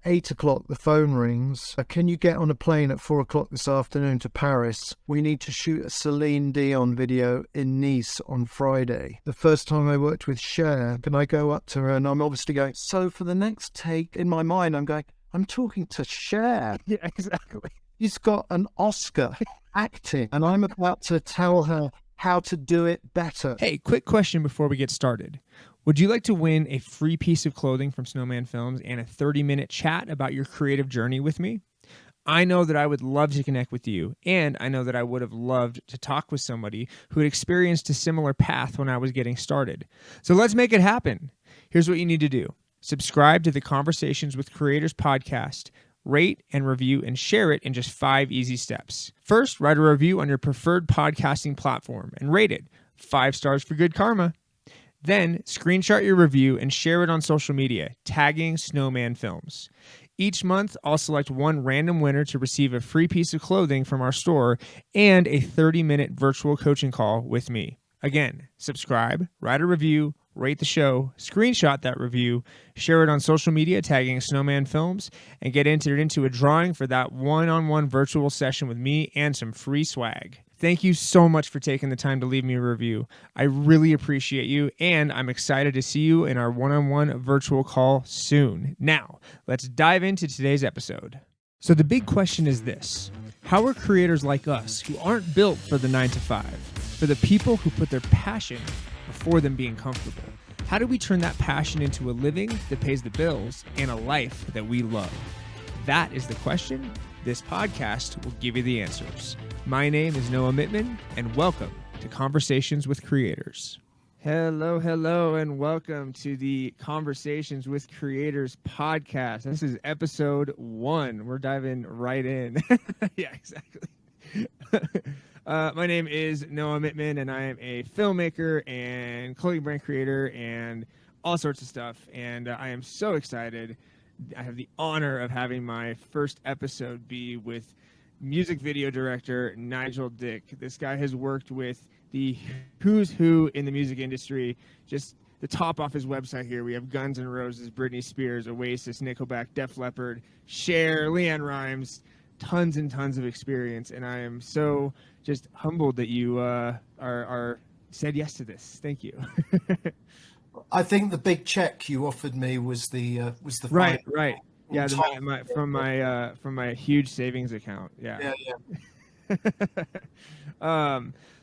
8 o'clock, the phone rings. Can you get on a plane at 4 o'clock this afternoon to Paris? We need to shoot a Celine Dion video in Nice on Friday. The first time I worked with Cher, can I go up to her? And I'm obviously going, so for the next take, in my mind, I'm going, I'm talking to Cher. Yeah, exactly. She's got an Oscar acting, and I'm about to tell her how to do it better. Hey, quick question before we get started. Would you like to win a free piece of clothing from Snowman Films and a 30-minute chat about your creative journey with me? I know that I would love to connect with you, and I know that I would have loved to talk with somebody who had experienced a similar path when I was getting started. So let's make it happen. Here's what you need to do. Subscribe to the Conversations with Creators podcast, rate and review, and share it in just 5 easy steps. First, write a review on your preferred podcasting platform and rate it. 5 stars for good karma. Then, screenshot your review and share it on social media, tagging Snowman Films. Each month, I'll select one random winner to receive a free piece of clothing from our store and a 30-minute virtual coaching call with me. Again, subscribe, write a review, rate the show, screenshot that review, share it on social media, tagging Snowman Films, and get entered into a drawing for that one-on-one virtual session with me and some free swag. Thank you so much for taking the time to leave me a review. I really appreciate you, and I'm excited to see you in our one-on-one virtual call soon. Now, let's dive into today's episode. So the big question is this: how are creators like us, who aren't built for the 9-to-5, for the people who put their passion before them being comfortable, how do we turn that passion into a living that pays the bills and a life that we love? That is the question. This podcast will give you the answers. My name is Noah Mittman, and welcome to Conversations with Creators. Hello, and welcome to the Conversations with Creators podcast. This is episode 1. We're diving right in. Yeah, exactly. My name is Noah Mittman, and I am a filmmaker and clothing brand creator and all sorts of stuff. And I am so excited. I have the honor of having my first episode be with music video director Nigel Dick. This guy has worked with the who's who in the music industry. Just the top off his website here, we have Guns N' Roses, Britney Spears, Oasis, Nickelback, Def Leppard, Cher, LeAnn Rimes, tons and tons of experience. And I am so just humbled that you are said yes to this. Thank you. I think the big check you offered me was the right. Yeah, from my huge savings account. Yeah.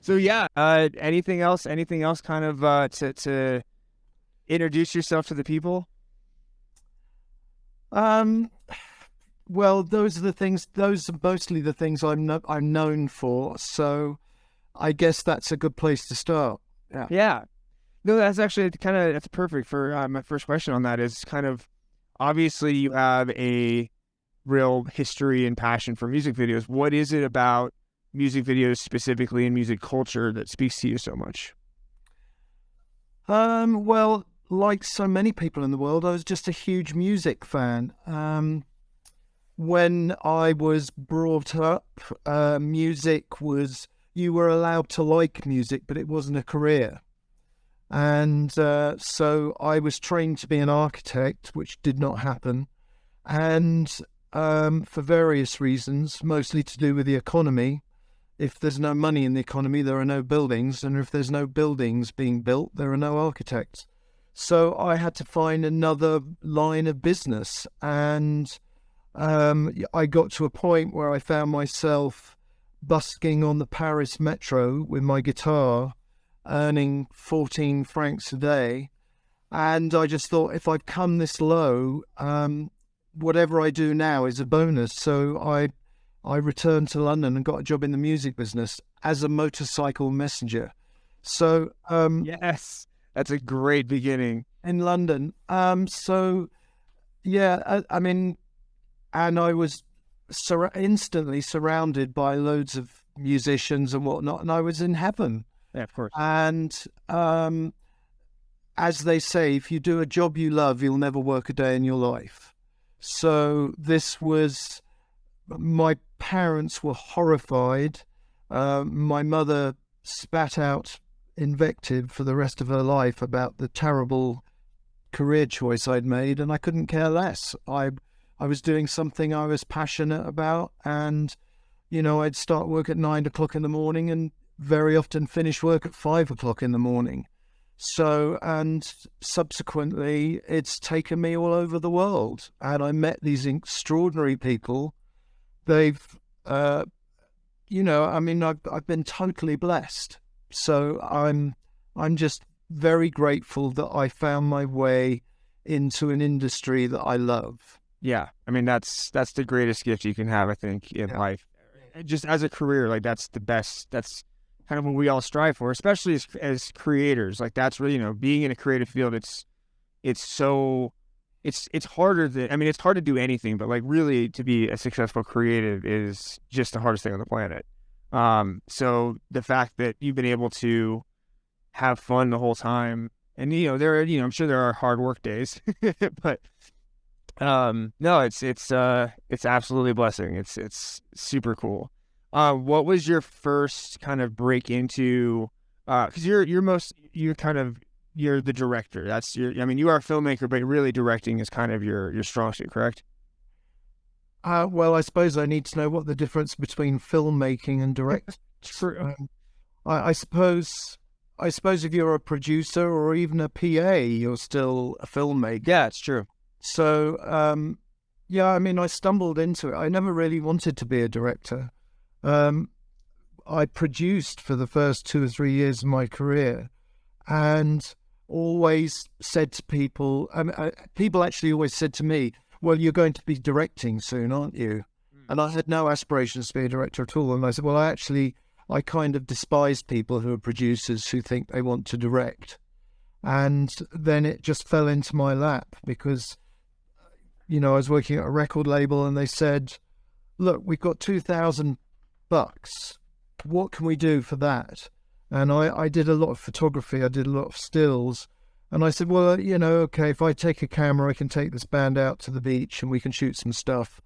So yeah. Anything else kind of to introduce yourself to the people? Well, those are mostly the things I'm known for. So I guess that's a good place to start. Yeah. No, that's actually that's perfect for my first question on that is kind of, obviously you have a real history and passion for music videos. What is it about music videos specifically in music culture that speaks to you so much? Well, like so many people in the world, I was just a huge music fan. When I was brought up, music was, you were allowed to like music, but it wasn't a career. And so I was trained to be an architect, which did not happen. And for various reasons, mostly to do with the economy. If there's no money in the economy, there are no buildings. And if there's no buildings being built, there are no architects. So I had to find another line of business. And I got to a point where I found myself busking on the Paris metro with my guitar, earning 14 francs a day. And I just thought, if I've come this low, whatever I do now is a bonus. So I returned to London and got a job in the music business as a motorcycle messenger. So yes, that's a great beginning in London. So yeah, I mean, and I was instantly surrounded by loads of musicians and whatnot, and I was in heaven. Yeah, of course. And as they say, if you do a job you love, you'll never work a day in your life. So this was, my parents were horrified. My mother spat out invective for the rest of her life about the terrible career choice I'd made, and I couldn't care less. I I was doing something I was passionate about, and I'd start work at 9 o'clock in the morning and very often finish work at 5 o'clock in the morning. So, and subsequently, it's taken me all over the world, and I met these extraordinary people. They've, I've been totally blessed. So I'm just very grateful that I found my way into an industry that I love. Yeah, I mean that's the greatest gift you can have, I think, in life. Just as a career, like that's the best. That's kind of what we all strive for, especially as creators. Like that's really, being in a creative field. It's harder than, I mean, it's hard to do anything, but like really to be a successful creative is just the hardest thing on the planet. So the fact that you've been able to have fun the whole time, and I'm sure there are hard work days, but no, it's absolutely a blessing. It's super cool. What was your first kind of break into, because you're the director. That's you are a filmmaker, but really directing is kind of your strong suit, correct? Well, I suppose I need to know what the difference between filmmaking and direct. True. I suppose if you're a producer or even a PA, you're still a filmmaker. Yeah, it's true. So, I stumbled into it. I never really wanted to be a director. I produced for the first 2 or 3 years of my career, and always said to people, people actually always said to me, well, you're going to be directing soon, aren't you? And I had no aspirations to be a director at all. And I said, well, I kind of despise people who are producers who think they want to direct. And then it just fell into my lap because, I was working at a record label and they said, look, we've got $2,000. What can we do for that? And I did a lot of photography. I did a lot of stills. And I said, well, okay, if I take a camera, I can take this band out to the beach and we can shoot some stuff.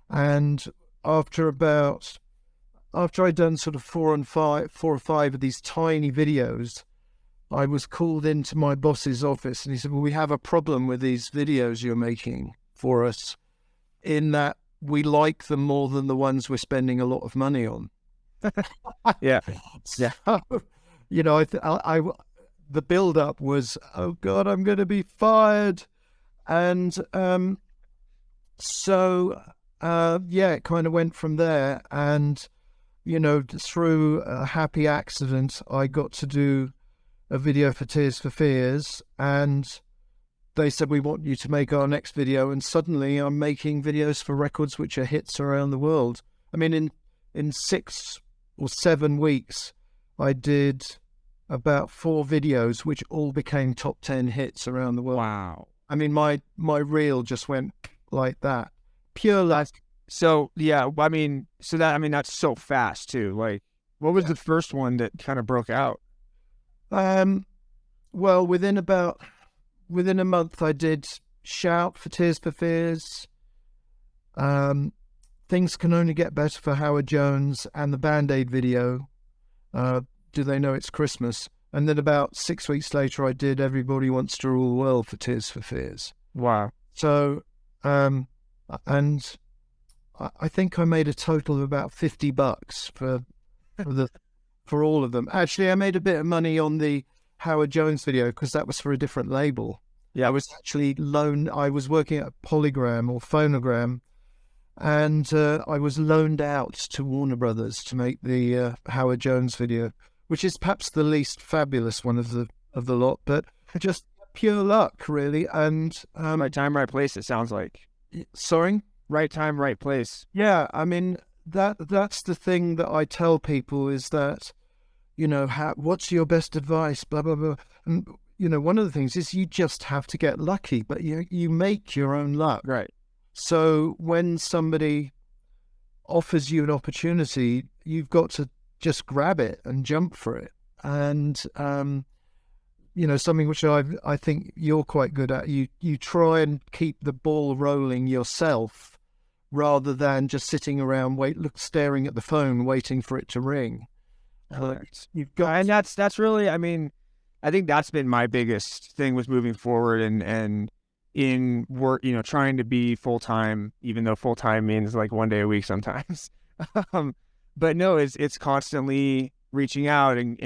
And after I'd done sort of 4 or 5 of these tiny videos, I was called into my boss's office and he said, well, we have a problem with these videos you're making for us in that we like them more than the ones we're spending a lot of money on. Yeah. So, the build-up was, oh God, I'm going to be fired. And it kind of went from there. And, through a happy accident, I got to do a video for Tears for Fears. And they said, we want you to make our next video. And suddenly I'm making videos for records which are hits around the world. I mean, in 6 or 7 weeks, I did about 4 videos which all became top 10 hits around the world. Wow. I mean, my reel just went like that. Pure luck. So yeah, that's so fast too. Like, what was the first one that kind of broke out? Well, within a month, I did Shout for Tears for Fears. Things Can Only Get Better for Howard Jones, and the Band-Aid video. Do They Know It's Christmas? And then about 6 weeks later, I did Everybody Wants to Rule the World for Tears for Fears. Wow. So, and I think I made a total of about $50 for all of them. Actually, I made a bit of money on the Howard Jones video because that was for a different label. Yeah. I was actually I was working at Polygram or Phonogram, and I was loaned out to Warner Brothers to make the Howard Jones video, which is perhaps the least fabulous one of the lot, but just pure luck, really. And right time, right place, it sounds like. Sorry? Right time, right place. Yeah, I mean, that's the thing that I tell people is that, what's your best advice, blah, blah, blah. And, one of the things is you just have to get lucky, but you make your own luck. Right. So when somebody offers you an opportunity, you've got to just grab it and jump for it. And, something which I think you're quite good at, you try and keep the ball rolling yourself rather than just sitting around staring at the phone, waiting for it to ring. You've got, and that's really, I mean, I think that's been my biggest thing with moving forward and in work, trying to be full-time, even though full-time means like 1 day a week sometimes. But no, it's constantly reaching out and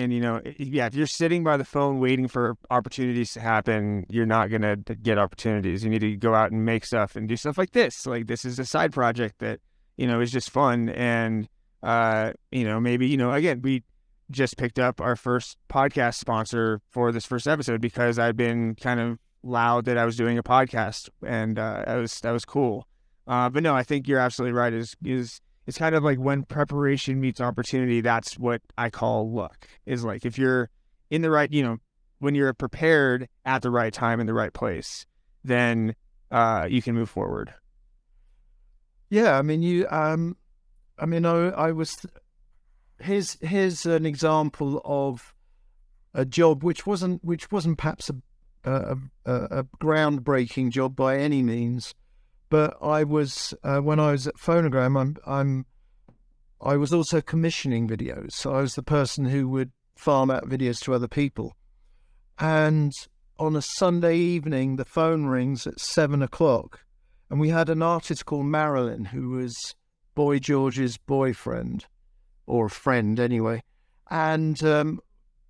yeah, if you're sitting by the phone waiting for opportunities to happen, you're not going to get opportunities. You need to go out and make stuff and do stuff like this. Like this is a side project that, is just fun. And, maybe, again, we just picked up our first podcast sponsor for this first episode because I've been kind of loud that I was doing a podcast, and that was cool. But no, I think you're absolutely right. It's kind of like when preparation meets opportunity. That's what I call luck. Is like if you're in the right, when you're prepared at the right time in the right place, then you can move forward. Yeah, I mean, I was. Here's an example of a job which wasn't perhaps a groundbreaking job by any means, but I was when I was at Phonogram, I was also commissioning videos. So I was the person who would farm out videos to other people. And on a Sunday evening, the phone rings at 7:00, and we had an artist called Marilyn, who was Boy George's boyfriend, or friend anyway. And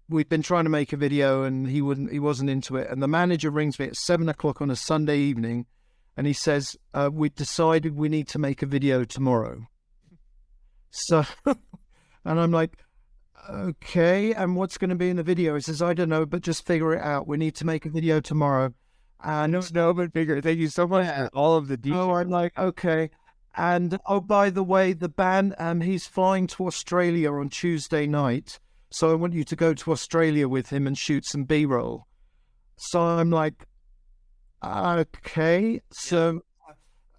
we'd been trying to make a video, and he wasn't into it. And the manager rings me at 7:00 on a Sunday evening, and he says, "We decided we need to make a video tomorrow." So, and I'm like, "Okay, and what's going to be in the video?" He says, "I don't know, but just figure it out. We need to make a video tomorrow." And No, but figure. Thank you so much for all of the details. Oh, I'm like, okay. And by the way, the band, he's flying to Australia on Tuesday night, so I want you to go to Australia with him and shoot some B-roll. So I'm like, okay. So,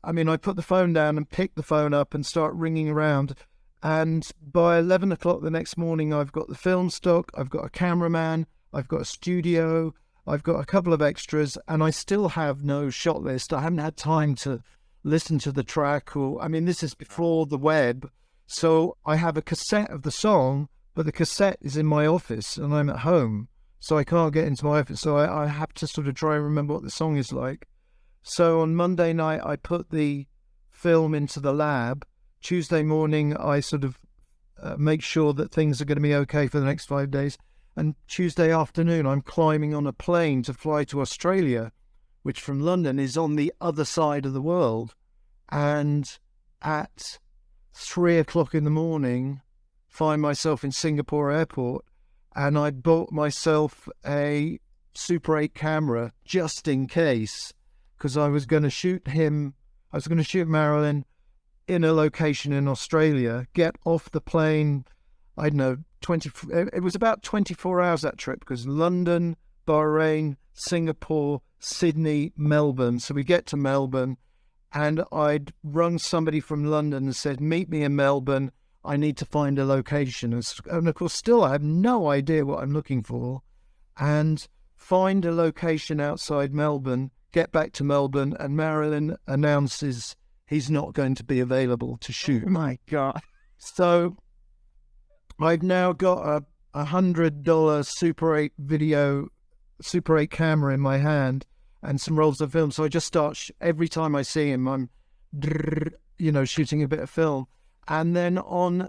I mean, I put the phone down and pick the phone up and start ringing around. And by 11:00 the next morning, I've got the film stock, I've got a cameraman, I've got a studio, I've got a couple of extras, and I still have no shot list. I haven't had time to listen to the track, this is before the web. So I have a cassette of the song, but the cassette is in my office and I'm at home, so I can't get into my office. So I have to sort of try and remember what the song is like. So on Monday night, I put the film into the lab. Tuesday morning, I sort of make sure that things are going to be okay for the next 5 days. And Tuesday afternoon, I'm climbing on a plane to fly to Australia, which from London is on the other side of the world. And at 3:00 in the morning, find myself in Singapore airport, and I bought myself a Super 8 camera just in case, because I was going to shoot Marilyn in a location in Australia, get off the plane, I don't know, it was about 24 hours that trip, because London, Bahrain, Singapore, Sydney, Melbourne. So we get to Melbourne, and I'd rung somebody from London and said, "Meet me in Melbourne. I need to find a location." And of course, still I have no idea what I'm looking for. And find a location outside Melbourne, get back to Melbourne, and Marilyn announces he's not going to be available to shoot. Oh my God. So I've now got a $100 Super 8 camera in my hand and some rolls of film. So I just start, every time I see him, I'm, shooting a bit of film. And then on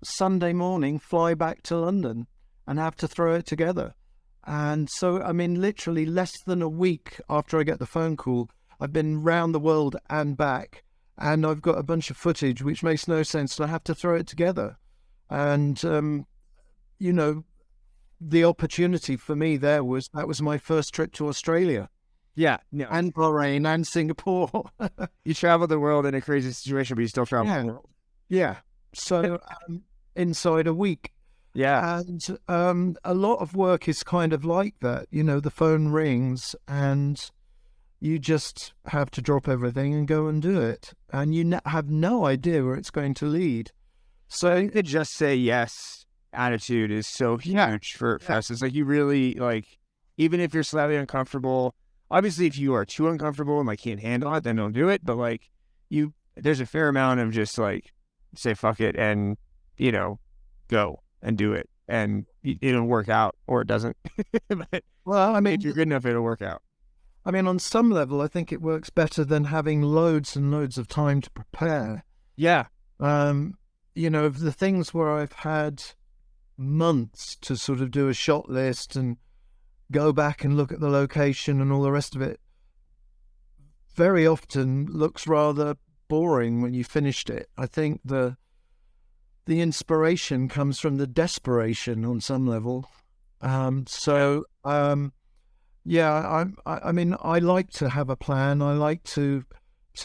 Sunday morning, fly back to London and have to throw it together. And so, literally less than a week after I get the phone call, I've been round the world and back, and I've got a bunch of footage which makes no sense, and I have to throw it together. And, the opportunity for me that was my first trip to Australia. Yeah. No. And Bahrain and Singapore. You travel the world in a crazy situation, but you still travel the world. Yeah. So inside a week. Yeah. And a lot of work is kind of like that. The phone rings and you just have to drop everything and go and do it. And you have no idea where it's going to lead. So the just say yes attitude is so huge for us. It's like you really, even if you're slightly uncomfortable, obviously if you are too uncomfortable and can't handle it, then don't do it. But there's a fair amount of just say fuck it and, go and do it. And it'll work out, or it doesn't. But, if you're good enough, it'll work out. I mean, on some level, I think it works better than having loads and loads of time to prepare. Yeah. The things where I've had months to sort of do a shot list and go back and look at the location and all the rest of it, very often looks rather boring when you finished it. I think the inspiration comes from the desperation on some level. Yeah, I mean, I like to have a plan. I like to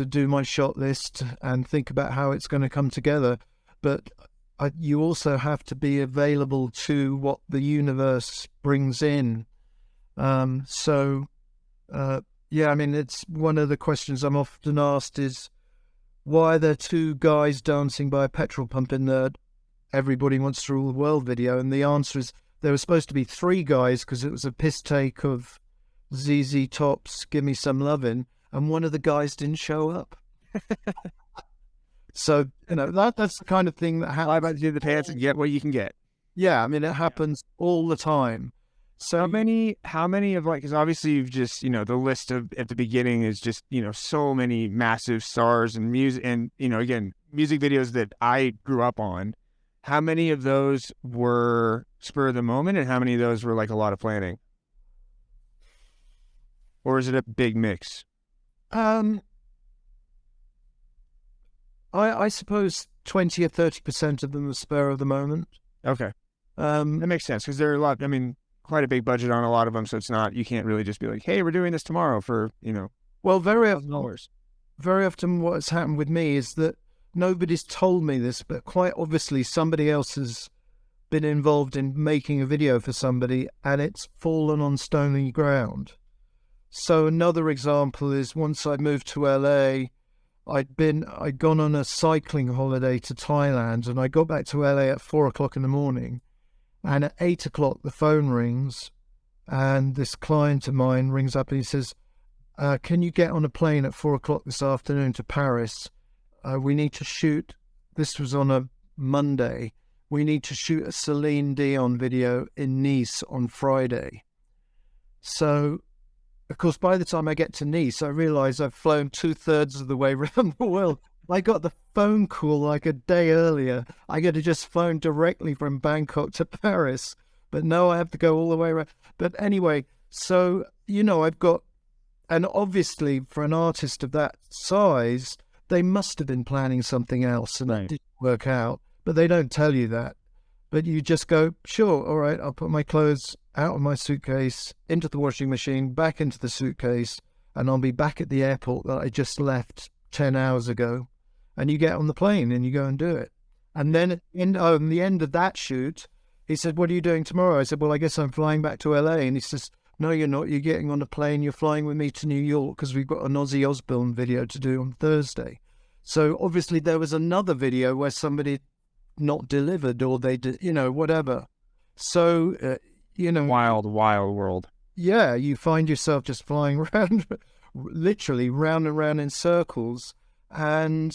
do my shot list and think about how it's going to come together. But you also have to be available to what the universe brings in. Yeah, I mean, it's one of the questions I'm often asked is, why are there two guys dancing by a petrol pump in the Everybody Wants to Rule the World video? And the answer is there were supposed to be three guys because it was a piss take of ZZ Top's Give Me Some Lovin', and one of the guys didn't show up. So, that's the kind of thing that happens. Fly by the seat of the pants and get what you can get. Yeah, I mean, it happens all the time. So how many of because obviously you've just, the list of at the beginning is just, so many massive stars and music and, again, music videos that I grew up on. How many of those were spur of the moment and how many of those were like a lot of planning? Or is it a big mix? I suppose 20 or 30% of them are spur of the moment. Okay. That makes sense because there are a lot, quite a big budget on a lot of them. So it's not, you can't really just be like, hey, we're doing this tomorrow for, Well, very often what has happened with me is that nobody's told me this, but quite obviously somebody else has been involved in making a video for somebody and it's fallen on stony ground. So another example is once I moved to LA, I'd gone on a cycling holiday to Thailand and I got back to LA at 4:00 in the morning, and at 8:00 the phone rings and this client of mine rings up and he says, can you get on a plane at 4:00 this afternoon to Paris? We need to shoot, this was on a Monday, we need to shoot a Celine Dion video in Nice on Friday. So, of course, by the time I get to Nice, I realise I've flown 2/3 of the way around the world. I got the phone call like a day earlier. I could have just flown directly from Bangkok to Paris. But no, I have to go all the way around. But anyway, so, I've got, and obviously for an artist of that size, they must have been planning something else and right. It didn't work out. But they don't tell you that. But you just go, sure, all right, I'll put my clothes out of my suitcase, into the washing machine, back into the suitcase, and I'll be back at the airport that I just left 10 hours ago. And you get on the plane and you go and do it. And then at the end of that shoot, he said, what are you doing tomorrow? I said, well, I guess I'm flying back to LA. And he says, no, you're not. You're getting on a plane. You're flying with me to New York because we've got an Ozzy Osbourne video to do on Thursday. So obviously there was another video where somebody not delivered or they did, whatever. So, wild world. Yeah, you find yourself just flying around, literally round and round in circles. And,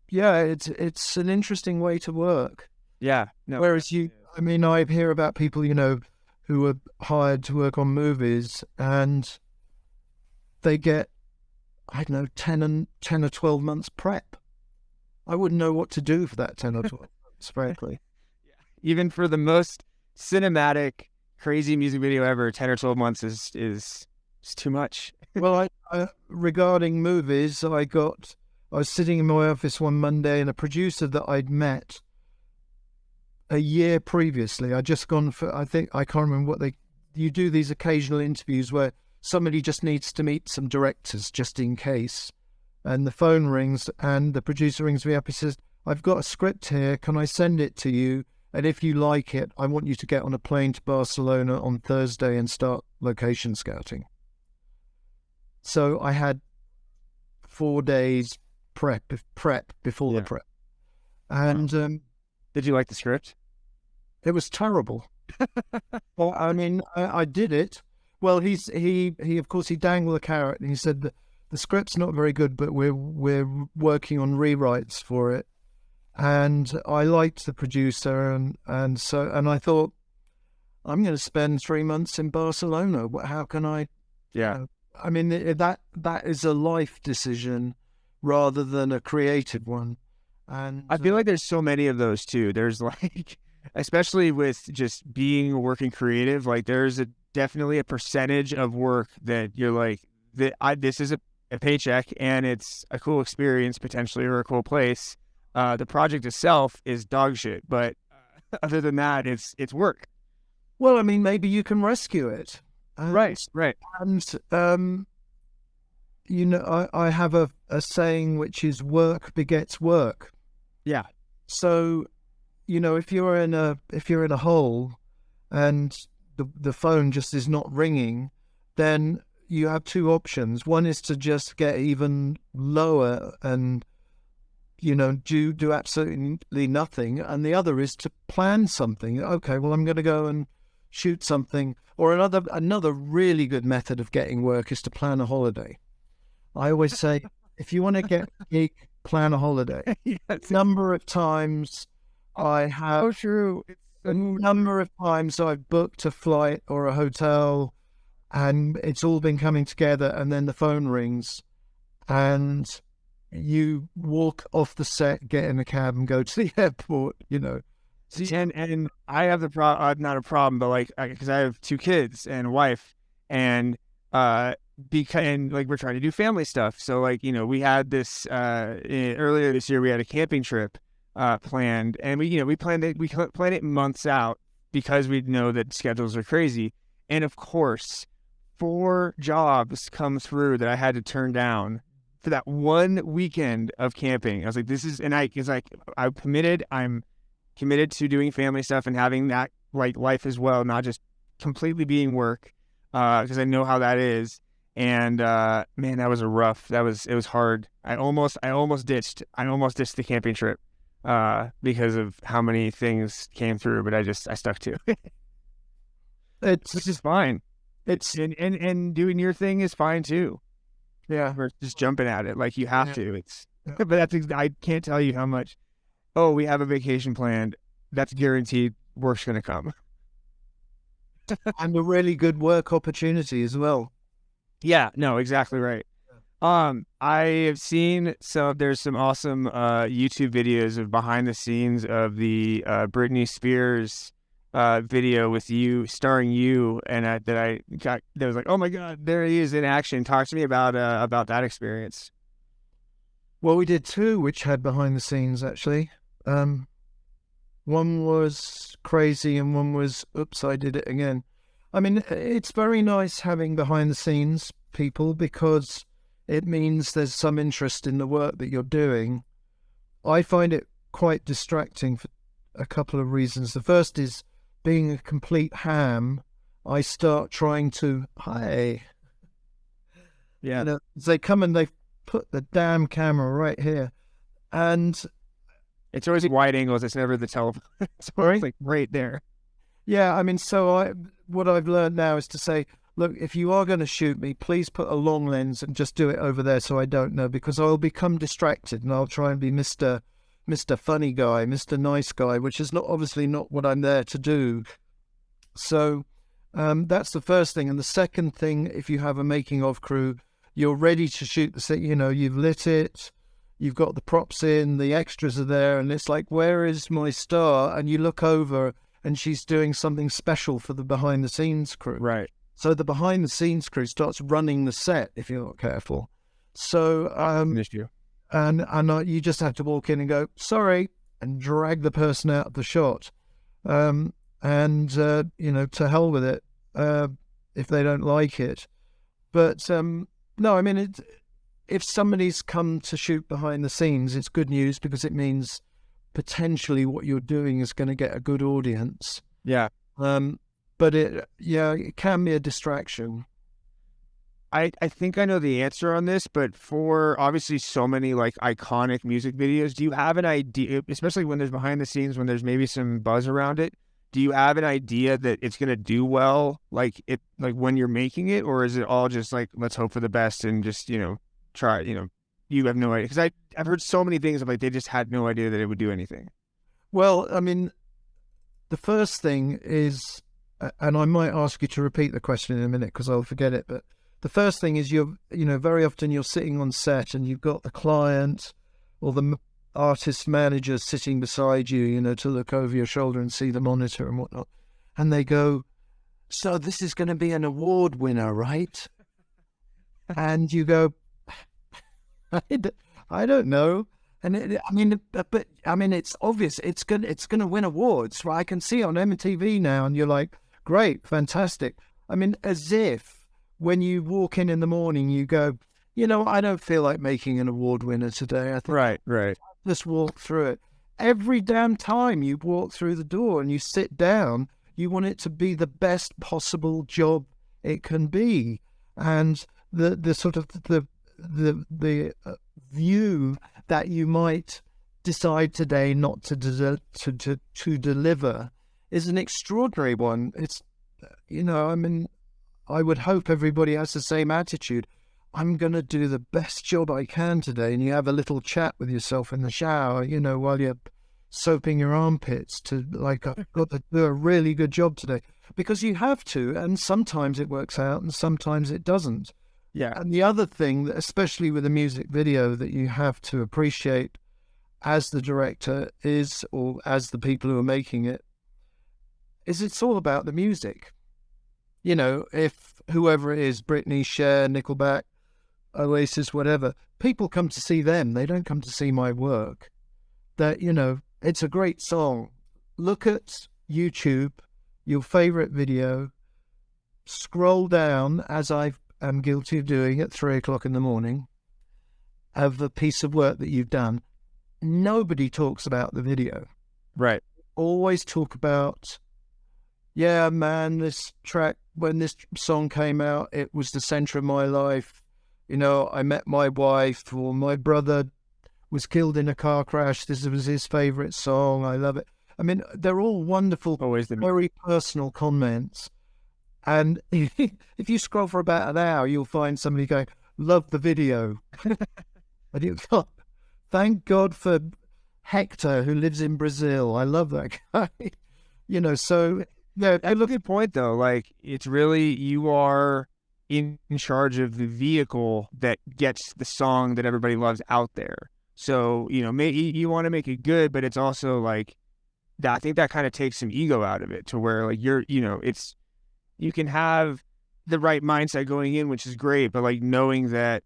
it's an interesting way to work. Yeah. No. Whereas I hear about people, who are hired to work on movies and they get, 10 or 12 months prep. I wouldn't know what to do for that 10 or 12 months, frankly. Even for the most cinematic, crazy music video ever, 10 or 12 months is too much. Well, regarding movies, I was sitting in my office one Monday and a producer that I'd met a year previously, I'd just gone for, I can't remember you do these occasional interviews where somebody just needs to meet some directors just in case. And the phone rings and the producer rings me up. He says, I've got a script here. Can I send it to you? And if you like it, I want you to get on a plane to Barcelona on Thursday and start location scouting. So I had 4 days prep before the prep. And did you like the script? It was terrible. Well, I did it. Well, he of course, he dangled a carrot and he said that the script's not very good, but we're working on rewrites for it. And I liked the producer, and I thought, I'm going to spend 3 months in Barcelona. How can I Yeah. I mean, that is a life decision rather than a creative one. And I feel like there's so many of those too. There's like, especially with just being working creative, like there's definitely a percentage of work that you're like, this is a paycheck and it's a cool experience potentially, or a cool place. The project itself is dog shit, but other than that, it's work. well, I mean, maybe you can rescue it. Right. And I have a saying which is work begets work. Yeah. So, if you're in a hole and the phone just is not ringing, then you have two options. One is to just get even lower and do absolutely nothing, and the other is to plan something. Okay, well, I'm going to go and shoot something. Or another really good method of getting work is to plan a holiday. I always say, if you want to get a gig, plan a holiday. Yes. Number of times I have Oh, true. It's a number of times I've booked a flight or a hotel, and it's all been coming together, and then the phone rings, and you walk off the set, get in a cab, and go to the airport. See, and I have the problem, not a problem, but like, because I have two kids and a wife, and like we're trying to do family stuff. So like, we had this earlier this year, we had a camping trip planned, and we planned it months out because we know that schedules are crazy. And of course, 4 jobs come through that I had to turn down for that one weekend of camping. I was like, I'm committed to doing family stuff and having that like life as well, not just completely being work, because I know how that is. And man, it was hard. I almost ditched the camping trip because of how many things came through, but I stuck to it. Which is fine. And doing your thing is fine too. Yeah, We're just jumping at it like you have to. Yeah. But I can't tell you how much. Oh, we have a vacation planned. That's guaranteed. Work's gonna come. and a really good work opportunity as well. Yeah, no, exactly right. I have seen there's some awesome YouTube videos of behind the scenes of the Britney Spears video with you, starring you, and that was like, oh my God, there he is in action. Talk to me about that experience. Well, we did 2 which had behind the scenes actually. One was crazy and one was, oops, I did it again. I mean, it's very nice having behind the scenes people because it means there's some interest in the work that you're doing. I find it quite distracting for a couple of reasons. The first is being a complete ham. I start trying to, hi. Yeah. They come and they put the damn camera right here. And it's always wide angles. It's never the telephone. It's always like right there. Yeah, I mean, what I've learned now is to say, look, if you are going to shoot me, please put a long lens and just do it over there so I don't know, because I'll become distracted and I'll try and be Mr. Funny Guy, Mr. Nice Guy, which is obviously not what I'm there to do. So that's the first thing. And the second thing, if you have a making of crew, you're ready to shoot the set, you've lit it, you've got the props in, the extras are there, and it's like, where is my star? And you look over and she's doing something special for the behind the scenes crew. Right. So the behind the scenes crew starts running the set if you're not careful. So you just have to walk in and go, sorry, and drag the person out of the shot. To hell with it if they don't like it. But no, I mean, if somebody's come to shoot behind the scenes, it's good news because it means potentially what you're doing is going to get a good audience. Yeah. But it can be a distraction. I think I know the answer on this, but for obviously so many like iconic music videos, do you have an idea, especially when there's behind the scenes, when there's maybe some buzz around it, do you have an idea that it's going to do well, like when you're making it, or is it all just like, let's hope for the best and just, try, you have no idea? Because I've heard so many things of like, they just had no idea that it would do anything. Well, I mean, the first thing is, and I might ask you to repeat the question in a minute because I'll forget it, but the first thing is very often you're sitting on set and you've got the client or the artist manager sitting beside you, to look over your shoulder and see the monitor and whatnot. And they go, "So this is going to be an award winner, right?" And you go, I don't know. And it's obvious it's gonna win awards, right? I can see it on MTV now, and you're like, great, fantastic. As if when you walk in the morning, you go, I don't feel like making an award winner today. I think Right. just walk through it. Every damn time you walk through the door and you sit down, you want it to be the best possible job it can be, and the sort of the view that you might decide today not to deliver is an extraordinary one. It's I would hope everybody has the same attitude. I'm going to do the best job I can today, and you have a little chat with yourself in the shower, while you're soaping your armpits to like, I've got to do a really good job today, because you have to, and sometimes it works out and sometimes it doesn't. Yeah. And the other thing, especially with a music video, that you have to appreciate as the director or as the people who are making it, is it's all about the music. If whoever it is, Britney, Cher, Nickelback, Oasis, whatever, people come to see them. They don't come to see my work. That, it's a great song. Look at YouTube, your favorite video, scroll down, as I am guilty of doing at 3:00 in the morning, of the piece of work that you've done. Nobody talks about the video. Right. Always talk about, yeah, man, this track, when this song came out, it was the center of my life. I met my wife, or my brother was killed in a car crash. This was his favorite song. I love it. They're all wonderful, Always very personal comments. And if you scroll for about an hour, you'll find somebody going, "Love the video." And you go, "Thank God for Hector, who lives in Brazil. I love that guy." So yeah. I look at point though, like it's really, you are in charge of the vehicle that gets the song that everybody loves out there. So, you want to make it good, but it's also like, I think that kind of takes some ego out of it, to where like you can have the right mindset going in, which is great, but like knowing that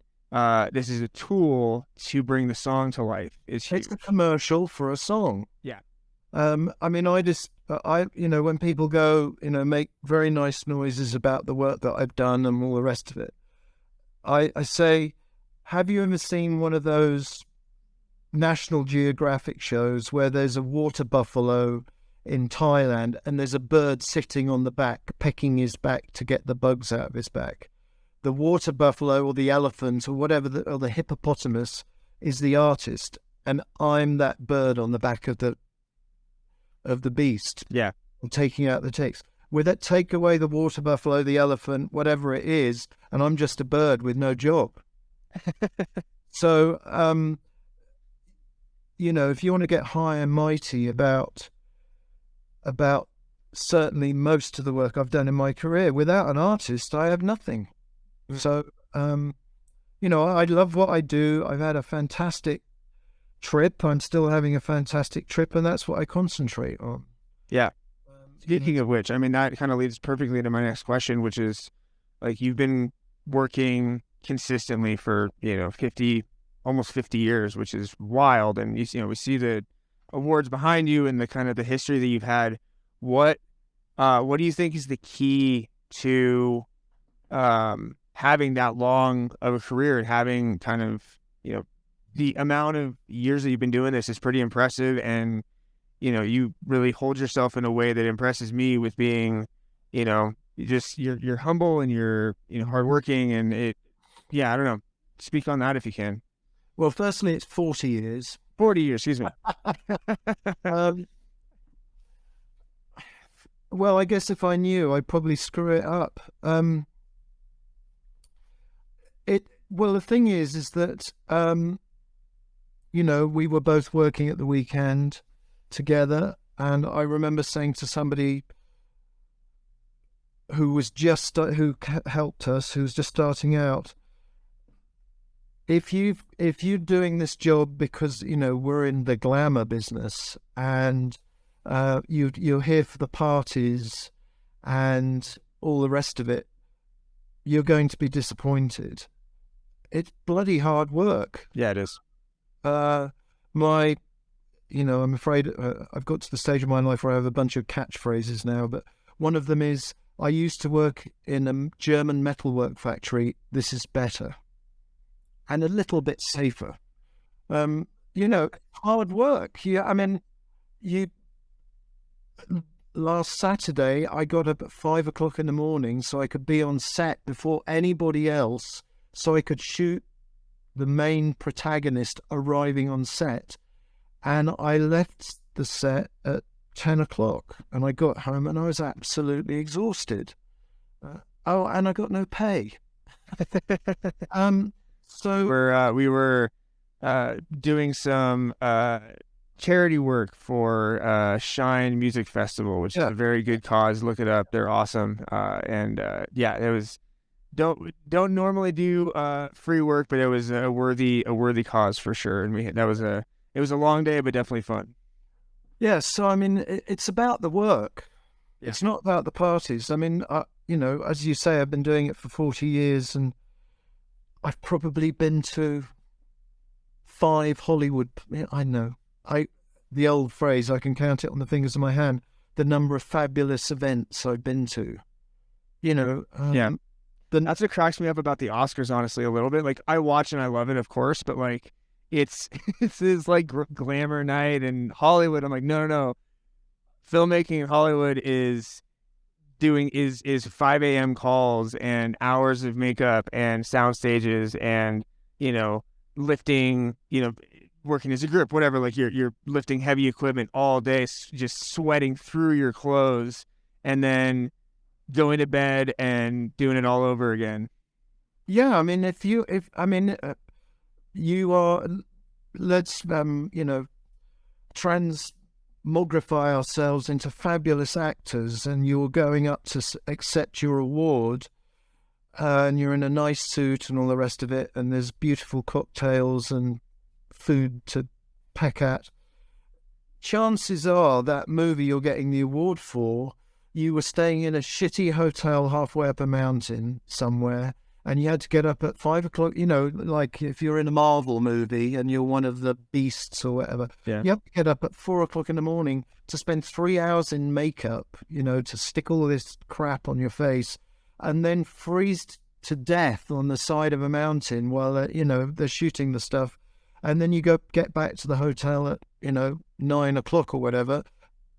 this is a tool to bring the song to life is huge. It's a commercial for a song. Yeah. When people go, make very nice noises about the work that I've done and all the rest of it, I say, have you ever seen one of those National Geographic shows where there's a water buffalo in Thailand and there's a bird sitting on the back, pecking his back to get the bugs out of his back? The water buffalo or the elephant or whatever, or the hippopotamus is the artist, and I'm that bird on the back of the beast. Yeah. Taking out the takes. With that, take away the water buffalo, the elephant, whatever it is, and I'm just a bird with no job. So, if you want to get high and mighty about certainly most of the work I've done in my career, without an artist, I have nothing. So, I love what I do. I've had a fantastic trip. I'm still having a fantastic trip, and that's what I concentrate on. Yeah. Speaking of which, that kind of leads perfectly into my next question, which is, like, you've been working consistently for, almost 50 years, which is wild. And, we see the awards behind you and the kind of the history that you've had. What do you think is the key to having that long of a career, and having kind of, the amount of years that you've been doing this is pretty impressive, and you really hold yourself in a way that impresses me with being, you're humble and you're hardworking, and I don't know. Speak on that if you can. Well, firstly, it's 40 years. 40 years, excuse me. Well, I guess if I knew, I'd probably screw it up. Well, the thing is that we were both working at the weekend together, and I remember saying to somebody who was just helped us, who's just starting out. If you're doing this job because we're in the glamour business and you're here for the parties and all the rest of it, you're going to be disappointed. It's bloody hard work. Yeah, it is. I'm afraid I've got to the stage of my life where I have a bunch of catchphrases now, but one of them is, I used to work in a German metalwork factory. This is better. And a little bit safer. Hard work. Last Saturday, I got up at 5 o'clock in the morning so I could be on set before anybody else, so I could shoot the main protagonist arriving on set. And I left the set at 10 o'clock and I got home and I was absolutely exhausted. And I got no pay. So we were doing some charity work for Shine Music Festival, which is a very good cause. Look it up; they're awesome. It was don't normally do free work, but it was a worthy cause for sure. And it was a long day, but definitely fun. Yeah, so it's about the work. Yeah. It's not about the parties. As you say, I've been doing it for 40 years, and I've probably been to 5 Hollywood. I know. The old phrase, I can count it on the fingers of my hand, the number of fabulous events I've been to. That's what cracks me up about the Oscars, honestly, a little bit. Like, I watch and I love it, of course, but like, it's like glamour night and Hollywood. I'm like, no. Filmmaking in Hollywood is 5 a.m. calls and hours of makeup and sound stages and, lifting, working as a group, whatever, like you're lifting heavy equipment all day, just sweating through your clothes and then going to bed and doing it all over again. Yeah. You are, let's, transmogrify ourselves into fabulous actors, and you're going up to accept your award, and you're in a nice suit and all the rest of it, and there's beautiful cocktails and food to peck at. Chances are that movie you're getting the award for, you were staying in a shitty hotel halfway up a mountain somewhere, and you had to get up at 5 o'clock, like if you're in a Marvel movie and you're one of the beasts or whatever, you have to get up at 4 o'clock in the morning to spend 3 hours in makeup, to stick all this crap on your face, and then freeze to death on the side of a mountain while, they're shooting the stuff. And then you get back to the hotel at, 9 o'clock or whatever,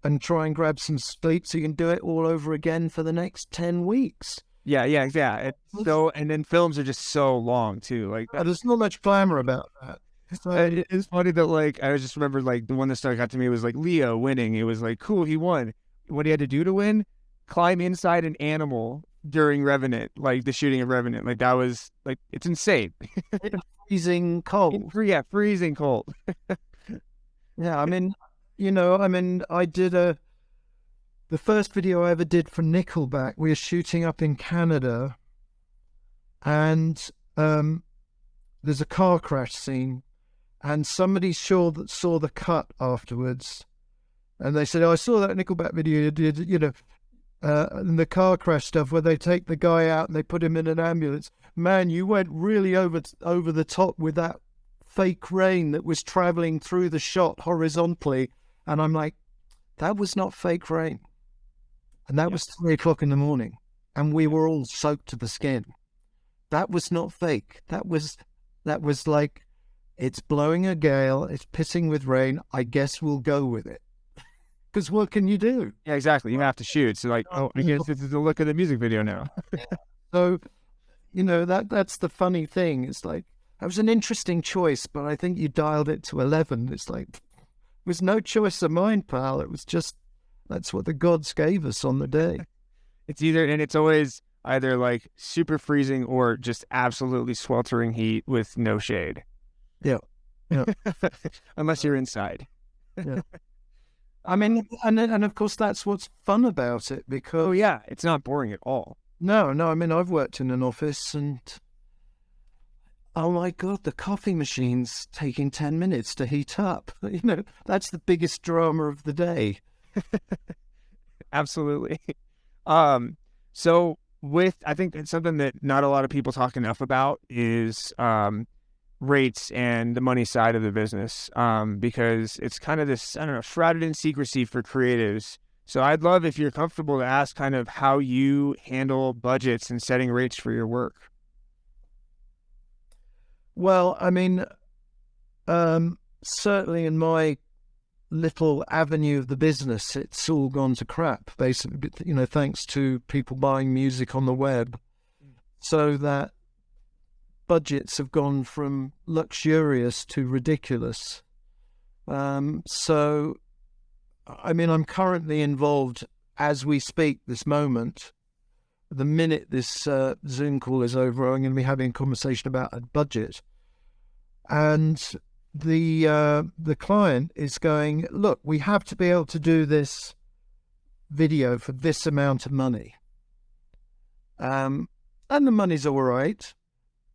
and try and grab some sleep so you can do it all over again for the next 10 weeks. Yeah. And then films are just so long too. Like, there's not much glamour about that. It's funny that, like, I just remember, like, the one that stuck out to me was like Leo winning. It was like, cool, he won. What he had to do to win? Climb inside an animal during Revenant, like the shooting of Revenant. Like, that was like, it's insane. Freezing cold. Yeah, freezing cold. Yeah, I did the first video I ever did for Nickelback. We were shooting up in Canada, and there's a car crash scene, and somebody saw the cut afterwards, and they said, "Oh, I saw that Nickelback video you did, and the car crash stuff where they take the guy out and they put him in an ambulance. Man, you went really over the top with that fake rain that was traveling through the shot horizontally." And I'm like, that was not fake rain. And that was 3 o'clock in the morning, and we were all soaked to the skin. That was not fake. That was like, it's blowing a gale, it's pissing with rain, I guess we'll go with it. Because what can you do? Yeah, exactly. You have to shoot. So, like, I guess this is the look of the music video now. So, that's the funny thing. It's like, that was an interesting choice, but I think you dialed it to 11. It's like, it was no choice of mine, pal. It was just, that's what the gods gave us on the day. It's always either like super freezing or just absolutely sweltering heat with no shade. Yeah. Unless you're inside. Yeah. I mean, and of course that's what's fun about it, because Oh yeah, it's not boring at all. no, I mean, I've worked in an office and oh my God, the coffee machine's taking 10 minutes to heat up. That's the biggest drama of the day. Absolutely. So I think it's something that not a lot of people talk enough about is rates and the money side of the business, because it's kind of this, I don't know, shrouded in secrecy for creatives. So I'd love if you're comfortable to ask kind of how you handle budgets and setting rates for your work. Well, I mean, certainly in my little avenue of the business, it's all gone to crap, basically, thanks to people buying music on the web. So that budgets have gone from luxurious to ridiculous. So, I mean, I'm currently involved as we speak this moment. The minute this Zoom call is over, I'm going to be having a conversation about a budget. And the client is going, look, we have to be able to do this video for this amount of money. And the money's all right,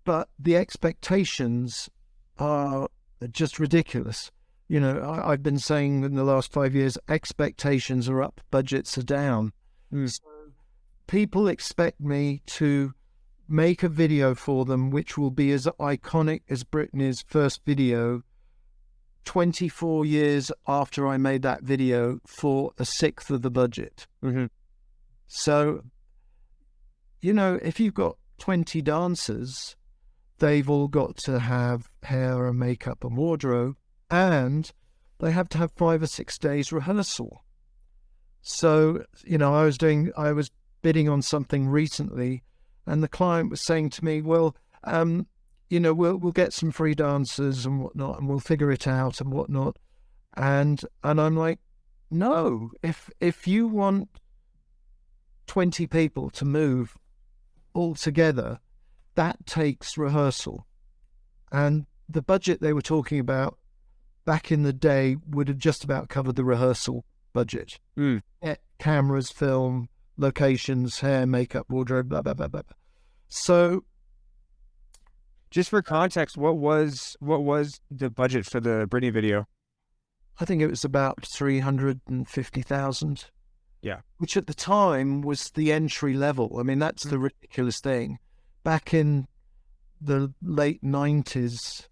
but the expectations are just ridiculous. I've been saying in the last 5 years, expectations are up, budgets are down. So people expect me to make a video for them which will be as iconic as Britney's first video 24 years after I made that video for a sixth of the budget. Mm-hmm. So, if you've got 20 dancers, they've all got to have hair and makeup and wardrobe, and they have to have 5 or 6 days rehearsal. So, I was bidding on something recently, and the client was saying to me, well, we'll get some free dancers and whatnot, and we'll figure it out and whatnot. And I'm like, no, if you want 20 people to move all together, that takes rehearsal. And the budget they were talking about back in the day would have just about covered the rehearsal budget. Cameras, film, locations, hair, makeup, wardrobe, blah, blah, blah, blah. So, just for context, what was the budget for the Britney video? I think it was about 350,000. Yeah. Which at the time was the entry level. I mean, that's the ridiculous thing. Back in the late 90s,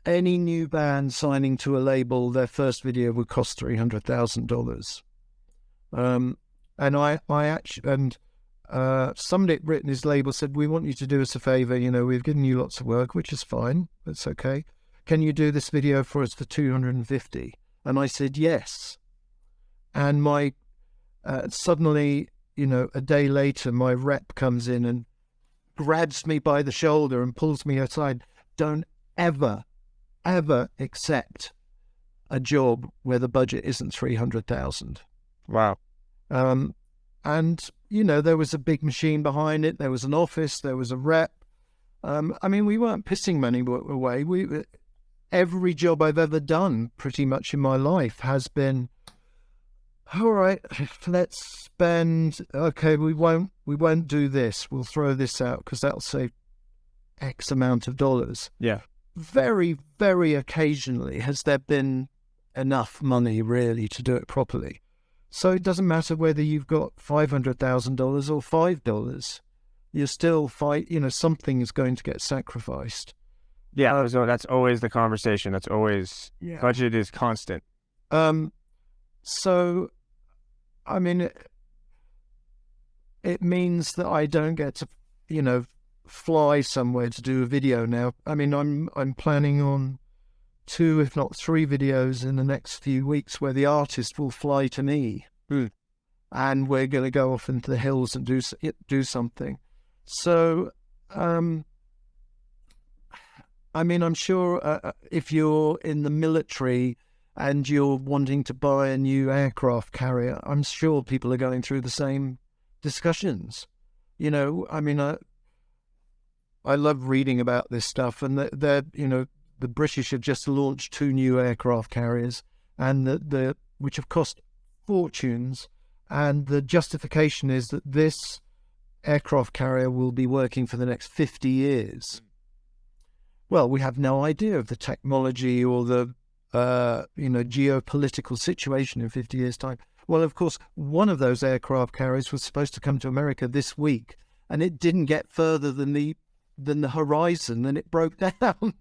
any new band signing to a label, their first video would cost $300,000. And I actually, somebody at Britney's label said, we want you to do us a favor. We've given you lots of work, which is fine. That's okay. Can you do this video for us for 250? And I said, yes. And my, suddenly, a day later, my rep comes in and grabs me by the shoulder and pulls me aside. Don't ever accept a job where the budget isn't 300,000. Wow. And, there was a big machine behind it. There was an office. There was a rep. I mean, we weren't pissing money away. Every job I've ever done pretty much in my life has been, all right, let's spend, okay, we won't do this. We'll throw this out because that'll save X amount of dollars. Yeah. Very, very occasionally has there been enough money really to do it properly. So it doesn't matter whether you've got $500,000 or $5. You're still something is going to get sacrificed. Yeah, so that's always the conversation. That's always, budget is constant. So, I mean, it means that I don't get to, fly somewhere to do a video now. I mean, I'm planning on 2, if not 3 videos in the next few weeks where the artist will fly to me. And we're going to go off into the hills and do something. So, I mean, I'm sure if you're in the military and you're wanting to buy a new aircraft carrier, I'm sure people are going through the same discussions. I mean, I love reading about this stuff, and the British have just launched 2 new aircraft carriers, and the which have cost fortunes. And the justification is that this aircraft carrier will be working for the next 50 years. Well, we have no idea of the technology or the geopolitical situation in 50 years' time. Well, of course, one of those aircraft carriers was supposed to come to America this week, and it didn't get further than the horizon, and it broke down.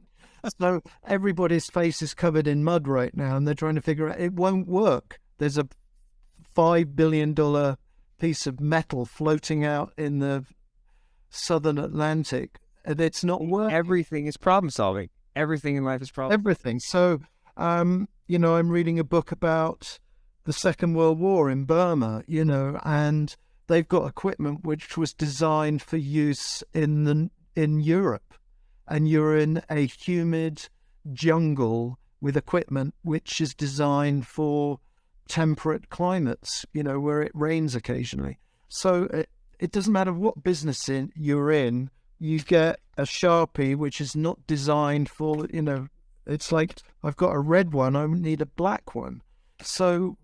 So everybody's face is covered in mud right now, and they're trying to figure out it won't work. There's a $5 billion piece of metal floating out in the southern Atlantic, and it's not working. Everything is problem solving. Everything in life is problem. Everything. So, I'm reading a book about the Second World War in Burma, and they've got equipment which was designed for use in Europe, and you're in a humid jungle with equipment which is designed for temperate climates, where it rains occasionally. So it doesn't matter what business you're in, you get a Sharpie which is not designed for, it's like, I've got a red one, I need a black one. So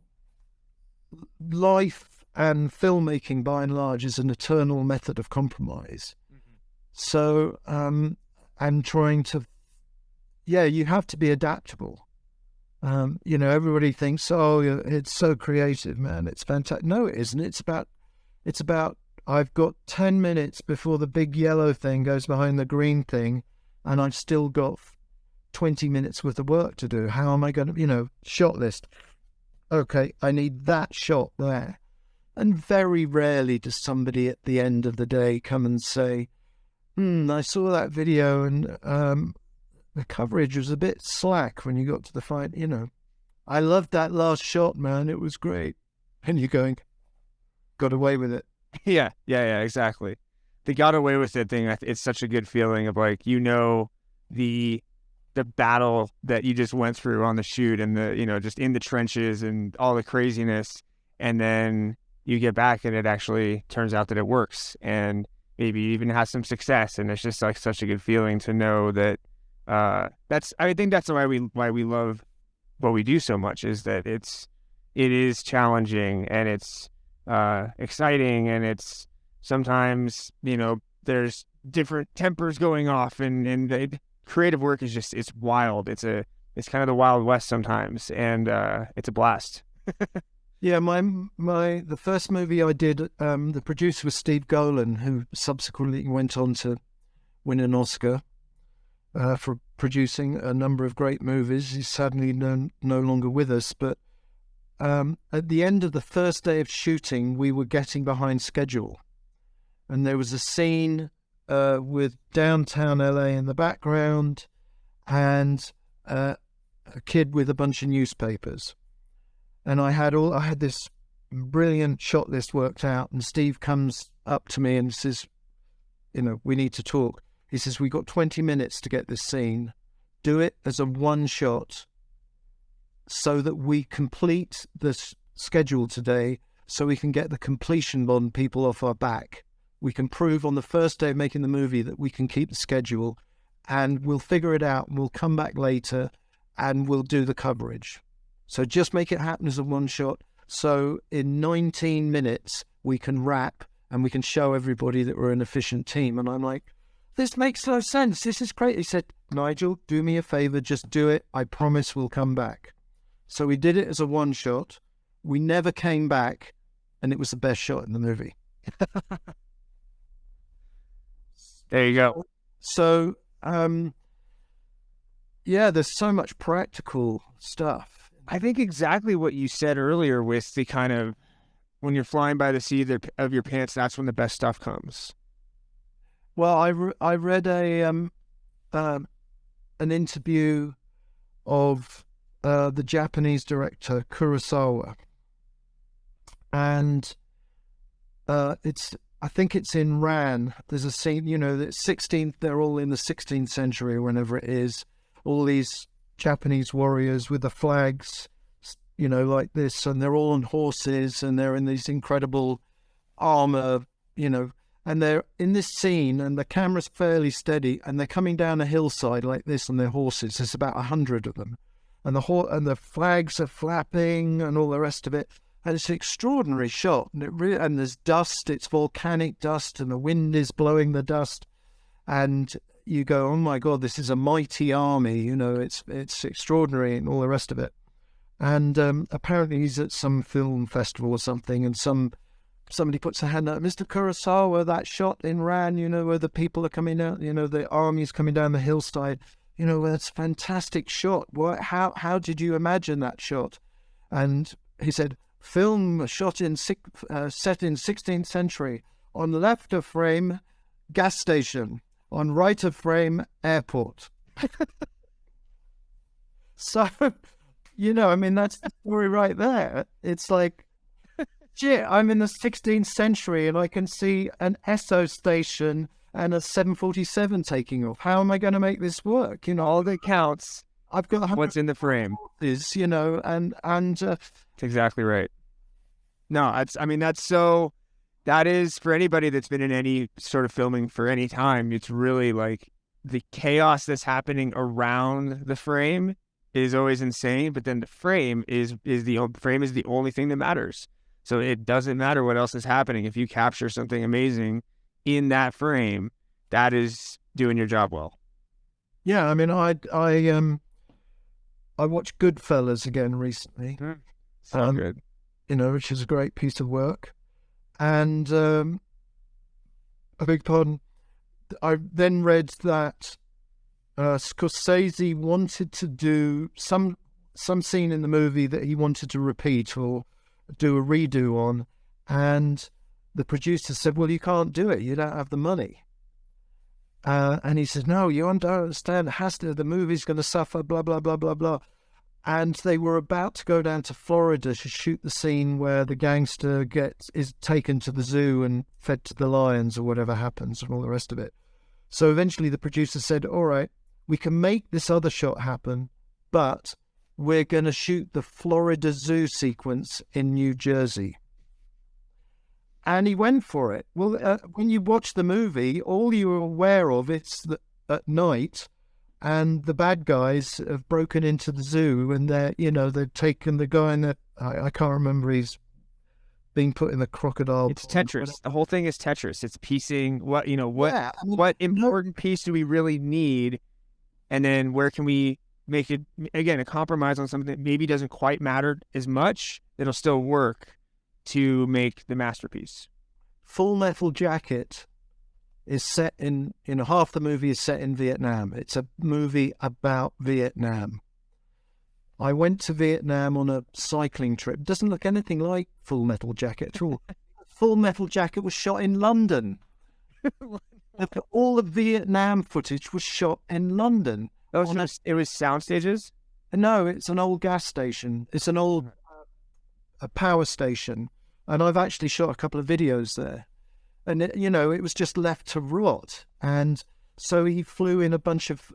life and filmmaking, by and large, is an eternal method of compromise. Mm-hmm. So, and trying to, you have to be adaptable. Everybody thinks, it's so creative, man, it's fantastic. No, it isn't. It's about I've got 10 minutes before the big yellow thing goes behind the green thing, and I've still got 20 minutes worth of work to do. How am I going to, shot list? Okay, I need that shot there. And very rarely does somebody at the end of the day come and say, I saw that video and the coverage was a bit slack when you got to the fight. I loved that last shot, man. It was great. And you're going, got away with it. Yeah, exactly. The got away with it thing, it's such a good feeling of like, the battle that you just went through on the shoot and the, just in the trenches and all the craziness. And then you get back and it actually turns out that it works and maybe even has some success. And it's just like such a good feeling to know that I think that's why we love what we do so much, is that it is challenging and it's exciting, and it's sometimes, there's different tempers going off, and the creative work is just, it's wild. It's kind of the Wild West sometimes, and it's a blast. Yeah, the first movie I did, the producer was Steve Golin, who subsequently went on to win an Oscar for producing a number of great movies. He's sadly no longer with us, but at the end of the first day of shooting, we were getting behind schedule. And there was a scene with downtown LA in the background and a kid with a bunch of newspapers. And I had this brilliant shot list worked out, and Steve comes up to me and says, we need to talk. He says, we got 20 minutes to get this scene. Do it as a one shot so that we complete the schedule today, so we can get the completion bond people off our back. We can prove on the first day of making the movie that we can keep the schedule, and we'll figure it out, and we'll come back later and we'll do the coverage. So just make it happen as a one shot. So in 19 minutes, we can wrap and we can show everybody that we're an efficient team. And I'm like, this makes no sense. This is great. He said, Nigel, do me a favor. Just do it. I promise we'll come back. So we did it as a one shot. We never came back, and it was the best shot in the movie. There you go. So, there's so much practical stuff. I think exactly what you said earlier with the kind of, when you're flying by the seat of your pants, that's when the best stuff comes. Well, I read an interview of the Japanese director Kurosawa, and I think it's in Ran. There's a scene, they're all in the 16th century or whenever it is, all these Japanese warriors with the flags, like this, and they're all on horses, and they're in these incredible armor, and they're in this scene, and the camera's fairly steady, and they're coming down a hillside like this on their horses. There's about 100 of them, and the flags are flapping and all the rest of it. And it's an extraordinary shot. And there's dust, it's volcanic dust, and the wind is blowing the dust. And you go, oh my God, this is a mighty army, it's extraordinary and all the rest of it. And apparently he's at some film festival or something, and somebody puts a hand out, Mr. Kurosawa, that shot in Ran, where the people are coming out, the army's coming down the hillside, that's a fantastic shot. How did you imagine that shot? And he said, film shot set in 16th century. On the left of frame, gas station. On right of frame, airport. So, that's the story right there. It's like, shit, I'm in the 16th century and I can see an Esso station and a 747 taking off. How am I going to make this work? All that counts. I've got what's in the frame. That's exactly right. No, that is for anybody that's been in any sort of filming for any time. It's really like the chaos that's happening around the frame is always insane, but then the frame is the only thing that matters. So it doesn't matter what else is happening. If you capture something amazing in that frame, that is doing your job well. Yeah, I watched Goodfellas again recently. So good. Which is a great piece of work. And I beg your pardon, I then read that Scorsese wanted to do some scene in the movie that he wanted to repeat or do a redo on, and the producer said, well, you can't do it, you don't have the money. And he said, no, you don't understand, the movie's going to suffer, blah, blah, blah, blah, blah. And they were about to go down to Florida to shoot the scene where the gangster is taken to the zoo and fed to the lions or whatever happens and all the rest of it. So eventually the producer said, all right, we can make this other shot happen, but we're going to shoot the Florida Zoo sequence in New Jersey. And he went for it. Well, when you watch the movie, all you're aware of is that at night, and the bad guys have broken into the zoo, and they've taken the guy in I can't remember, he's being put in the crocodile. It's Tetris. The whole thing is Tetris. It's piecing what important piece do we really need, and then where can we make it, again, a compromise on something that maybe doesn't quite matter as much, it'll still work to make the masterpiece. Full Metal Jacket is set in half the movie is set in Vietnam. It's a movie about Vietnam. I went to Vietnam on a cycling trip. It doesn't look anything like Full Metal Jacket at all. Full Metal Jacket was shot in London. All the Vietnam footage was shot in London. It was sound stages? No, it's an old gas station. It's an old a power station. And I've actually shot a couple of videos there. And, it was just left to rot. And so he flew in a bunch of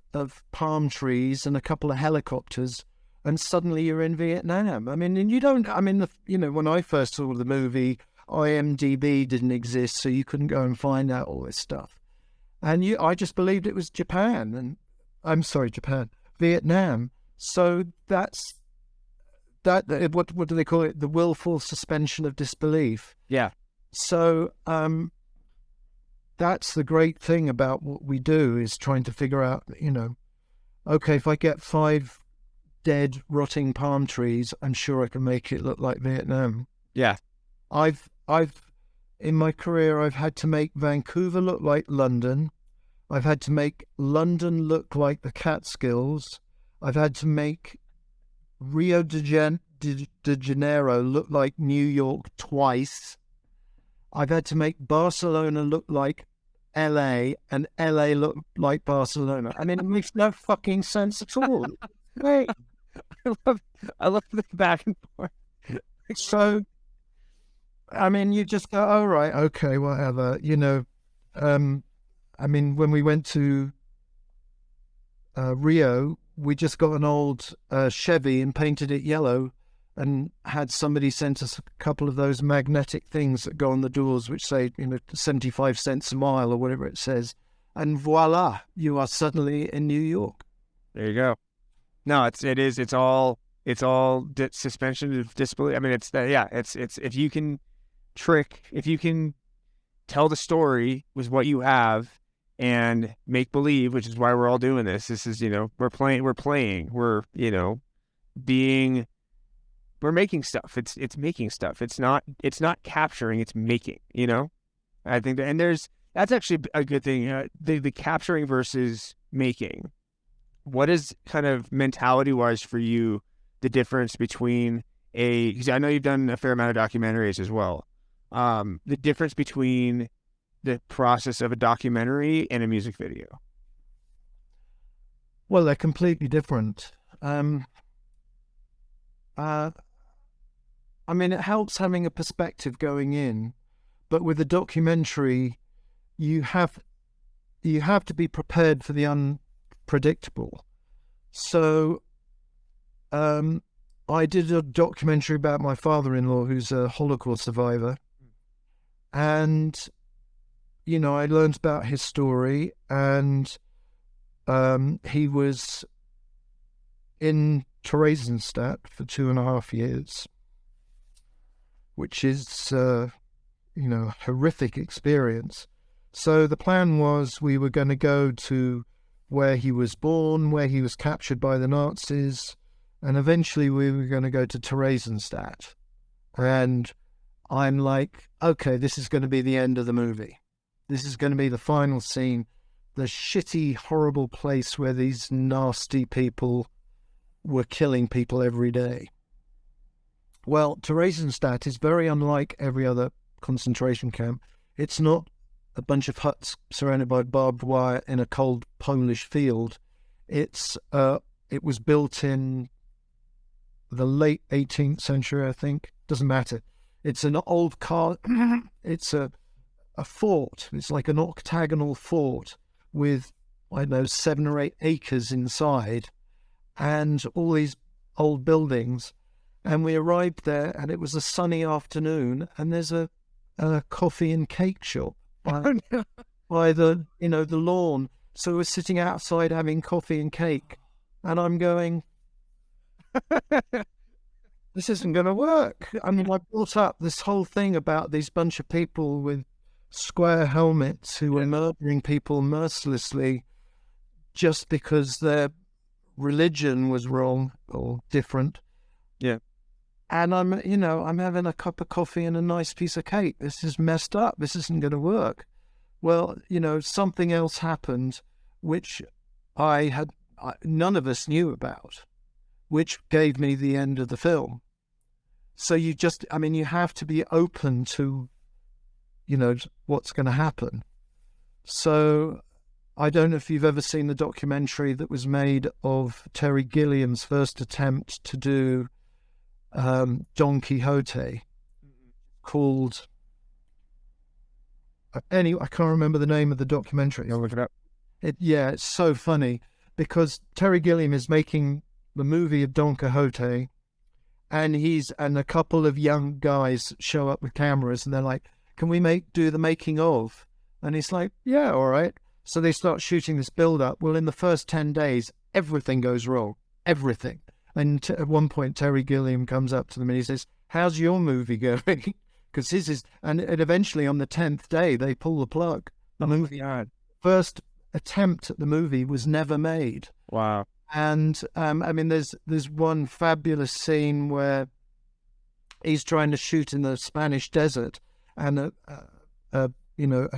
palm trees and a couple of helicopters, and suddenly you're in Vietnam. When I first saw the movie, IMDb didn't exist, so you couldn't go and find out all this stuff. And I just believed it was Vietnam. So that's what do they call it? The willful suspension of disbelief. Yeah. So that's the great thing about what we do, is trying to figure out, okay, if I get 5 dead, rotting palm trees, I'm sure I can make it look like Vietnam. Yeah. I've in my career, I've had to make Vancouver look like London. I've had to make London look like the Catskills. I've had to make Rio de Janeiro look like New York twice. I've had to make Barcelona look like LA and LA look like Barcelona. It makes no fucking sense at all. Wait. I love the back and forth. So, you just go, oh, right, okay, whatever. When we went to Rio, we just got an old Chevy and painted it yellow, and had somebody sent us a couple of those magnetic things that go on the doors, which say, 75 cents a mile or whatever it says. And voila, you are suddenly in New York. There you go. No, it's all suspension of disbelief. I mean, it's if you can tell the story with what you have and make believe, which is why we're all doing this. This is, we're playing, we're making stuff. It's making stuff. It's not capturing, it's making, I think that, and that's actually a good thing. The capturing versus making. What is kind of mentality wise for you, the difference between because I know you've done a fair amount of documentaries as well. The difference between the process of a documentary and a music video? Well, they're completely different. I mean, it helps having a perspective going in, but with a documentary, you have to be prepared for the unpredictable. So, I did a documentary about my father-in-law, who's a Holocaust survivor, and I learned about his story, and he was in Theresienstadt for 2.5 years, which is, a horrific experience. So the plan was we were going to go to where he was born, where he was captured by the Nazis, and eventually we were going to go to Theresienstadt. And I'm like, okay, this is going to be the end of the movie. This is going to be the final scene, the shitty, horrible place where these nasty people were killing people every day. Well, Theresienstadt is very unlike every other concentration camp. It's not a bunch of huts surrounded by barbed wire in a cold Polish field. It was built in the late 18th century, I think. Doesn't matter. It's an old car. It's a fort. It's like an octagonal fort with, 7 or 8 acres inside and all these old buildings. And we arrived there and it was a sunny afternoon and there's a coffee and cake shop by the lawn. So we're sitting outside having coffee and cake and I'm going, this isn't going to work. I mean, I built up this whole thing about these bunch of people with square helmets who were murdering people mercilessly just because their religion was wrong or different. Yeah. And I'm having a cup of coffee and a nice piece of cake. This is messed up. This isn't going to work. Well, something else happened, which none of us knew about, which gave me the end of the film. So you have to be open to, what's going to happen. So I don't know if you've ever seen the documentary that was made of Terry Gilliam's first attempt to do Don Quixote, called anyway, I can't remember the name of the documentary. I'll look it up. It's so funny because Terry Gilliam is making the movie of Don Quixote, and a couple of young guys show up with cameras and they're like, can we do the making of? And he's like, yeah, all right. So they start shooting this build up. Well, in the first 10 days, everything goes wrong. Everything. And at one point, Terry Gilliam comes up to them and he says, how's your movie going? Because his is, and eventually on the 10th day, they pull the plug. The movie, first attempt at the movie was never made. Wow. And there's one fabulous scene where he's trying to shoot in the Spanish desert, and a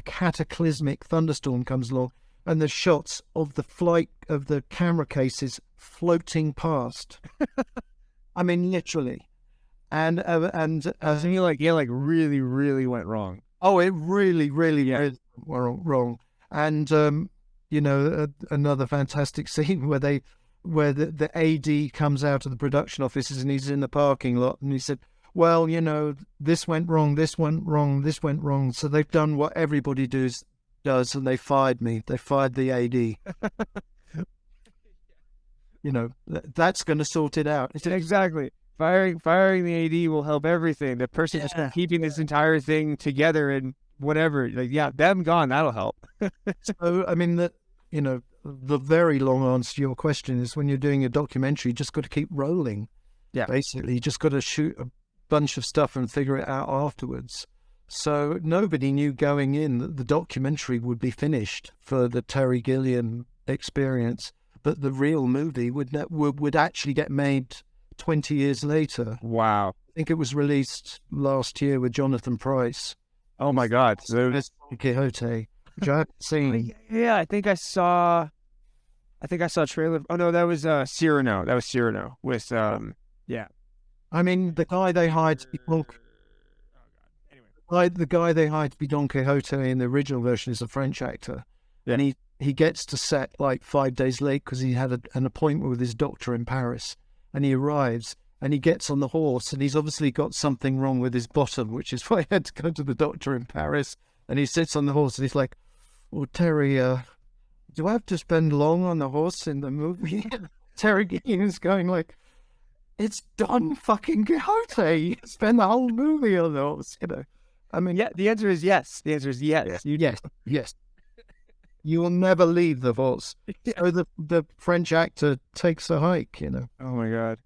cataclysmic thunderstorm comes along, and the shots of the flight of the camera cases floating past. I mean, literally, and so you really, really went wrong. Oh, it really, really went wrong. And another fantastic scene where the AD comes out of the production offices and he's in the parking lot and he said, well, this went wrong, this went wrong, this went wrong. So they've done what everybody does and they fired me. They fired the AD. That's going to sort it out. Exactly. Firing the AD will help everything. The person is keeping this entire thing together and whatever. Them gone, that'll help. So, the very long answer to your question is when you're doing a documentary, you just got to keep rolling. Yeah. Basically, you just got to shoot a bunch of stuff and figure it out afterwards. So nobody knew going in that the documentary would be finished for the Terry Gilliam experience, but the real movie would actually get made 20 years later. Wow. I think it was released last year with Jonathan Pryce. Oh my God. So, As Don Quixote, which I haven't seen. yeah, I think I saw a trailer. Oh no, that was Cyrano. That was Cyrano with yeah. I mean, the guy they hired to be the guy they hired to be Don Quixote in the original version is a French actor, and he gets to set like 5 days late because he had an appointment with his doctor in Paris, and he arrives and he gets on the horse and he's obviously got something wrong with his bottom, which is why he had to go to the doctor in Paris. And he sits on the horse and he's like, "Well, Terry, do I have to spend long on the horse in the movie?" Terry Gilliam is going like, "It's Don fucking Quixote. Spend the whole movie on the horse, you know." I mean, Yeah, the answer is yes. The answer is yes. yes. You will never leave the horse. So the French actor takes a hike, you know. Oh my God.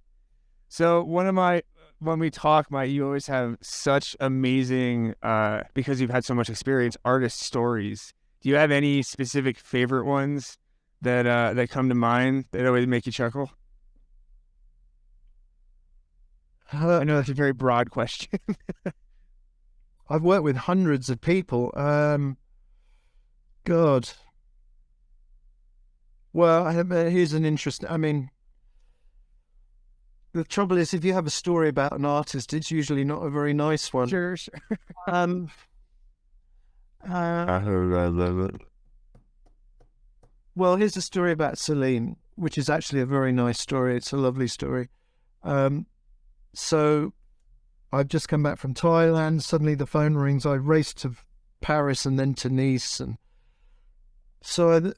So when we talk, you always have such amazing, because you've had so much experience, artist stories. Do you have any specific favorite ones that come to mind that always make you chuckle? I know that's a very broad question. I've worked with hundreds of people. God. Well, here's an interesting. I mean, the trouble is, if you have a story about an artist, it's usually not a very nice one. Sure. Well, here's a story about Celine, which is actually a very nice story. It's a lovely story. So I've just come back from Thailand. Suddenly the phone rings. I raced to Paris and then to Nice. And so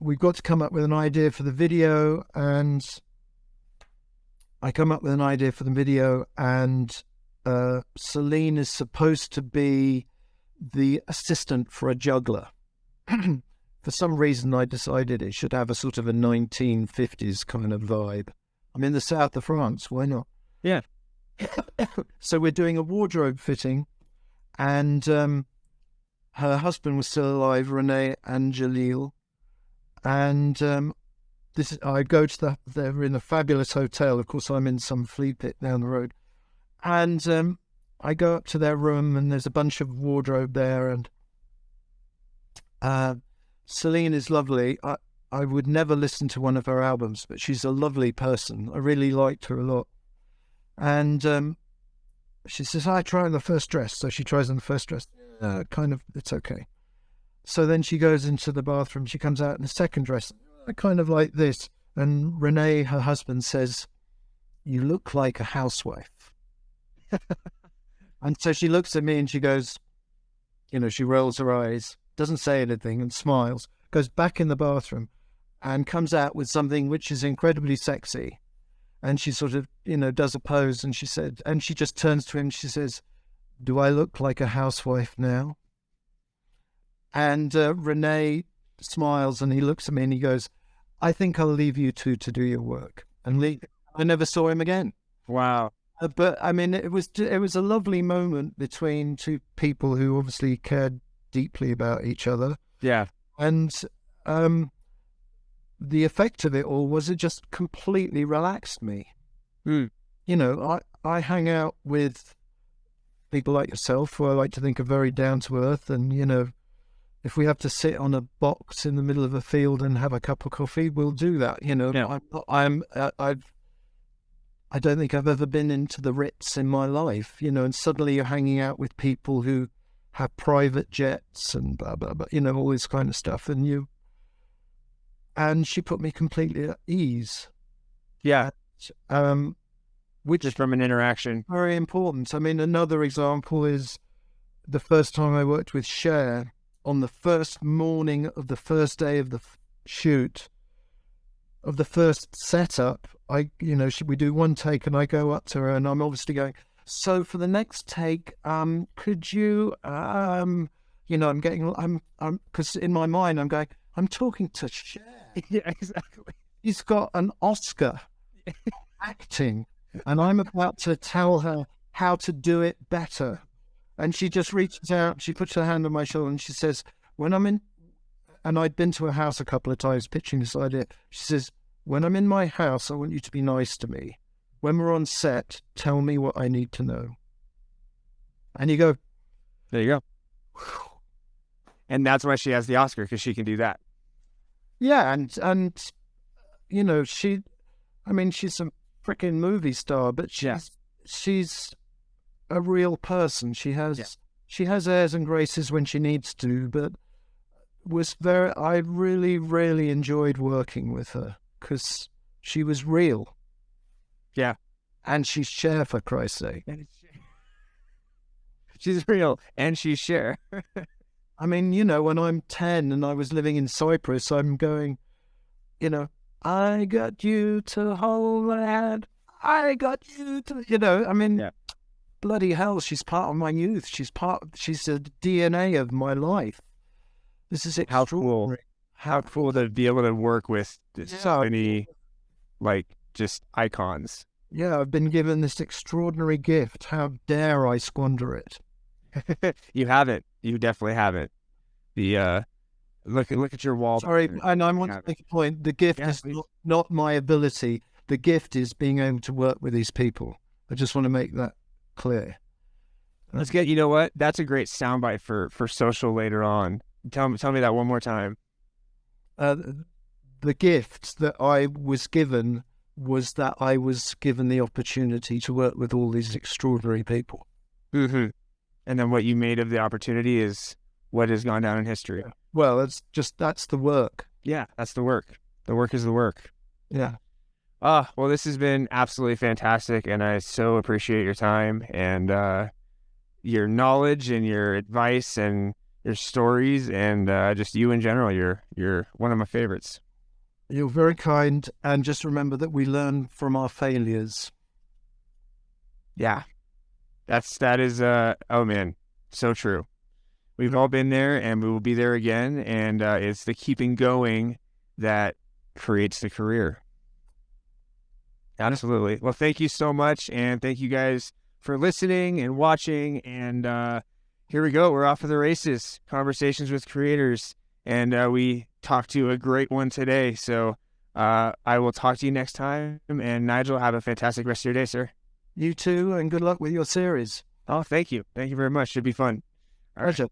we've got to come up with an idea for the video. And I come up with an idea for the video. And Celine is supposed to be the assistant for a juggler. For some reason, I decided it should have a sort of a 1950s kind of vibe. I'm in the south of France. Why not? Yeah. So we're doing a wardrobe fitting, and her husband was still alive, Renee Angelil, and I go to they're in a fabulous hotel. Of course, I'm in some flea pit down the road, and I go up to their room, and there's a bunch of wardrobe there, and Celine is lovely. I would never listen to one of her albums, but she's a lovely person. I really liked her a lot. And she says, "I try on the first dress." So she tries on the first dress. It's okay. So then she goes into the bathroom. She comes out in the second dress, kind of like this. And Renee, her husband, says, "You look like a housewife." And so she looks at me and she goes, she rolls her eyes, doesn't say anything and smiles, goes back in the bathroom and comes out with something which is incredibly sexy. And she sort of, does a pose, and she just turns to him. She says, "Do I look like a housewife now?" And Renee smiles, and he looks at me and he goes, "I think I'll leave you two to do your work." And I never saw him again. Wow. But I mean, it was a lovely moment between two people who obviously cared deeply about each other. Yeah. And the effect of it all was it just completely relaxed me. I hang out with people like yourself who I like to think are very down to earth, and if we have to sit on a box in the middle of a field and have a cup of coffee, we'll do that. Yeah. I don't think I've ever been into the Ritz in my life, and suddenly you're hanging out with people who have private jets and blah blah blah, all this kind of stuff, and she put me completely at ease. Yeah. Which just from an interaction. Very important. I mean, another example is the first time I worked with Cher on the first morning of the first day of the shoot, of the first setup. We do one take and I go up to her and I'm obviously going, "So for the next take, could you, because in my mind I'm going, I'm talking to Cher. Yeah, exactly. She's got an Oscar acting, and I'm about to tell her how to do it better. And she just reaches out, she puts her hand on my shoulder, and she says, when I'm in, and I'd been to her house a couple of times pitching this idea, she says, when I'm in my house, I want you to be nice to me. When we're on set, tell me what I need to know. And you go, There you go. And that's why she has the Oscar, because she can do that. yeah, and you know, she's a freaking movie star, but she's a real person. She has airs and graces when she needs to, but I really, really enjoyed working with her because she was real. Yeah. And she's Cher, for Christ's sake. She's real, and she's Cher. I mean, you know, when I'm 10 and I was living in Cyprus, I'm going, you know, I got you to hold my hand. I got you to, you know, I mean, bloody hell, she's part of my youth. She's the DNA of my life. This is extraordinary. How cool to be able to work with so many, like, just icons. Yeah, I've been given this extraordinary gift. How dare I squander it? You haven't. You definitely haven't. The look at your wall. Sorry, and I want to make a point. The gift is not my ability. The gift is being able to work with these people. I just want to make that clear. Let's get. You know what? That's a great soundbite for social later on. Tell me that one more time. The gift that I was given was that I was given the opportunity to work with all these extraordinary people. Mm-hmm. And then what you made of the opportunity is what has gone down in history. Yeah. Well, that's the work. Yeah, that's the work. The work is the work. Yeah. Well, this has been absolutely fantastic, and I so appreciate your time and your knowledge and your advice and your stories and just you in general. You're one of my favorites. You're very kind, and just remember that we learn from our failures. Yeah. That is oh man, so true. We've all been there and we will be there again, and it's the keeping going that creates the career. Absolutely. Well, thank you so much, and thank you guys for listening and watching, and here we go. We're off to the races. Conversations with creators, and we talked to a great one today, so I will talk to you next time, and Nigel, have a fantastic rest of your day, sir. You too, and good luck with your series. Oh, thank you. Thank you very much. Should be fun. Pleasure.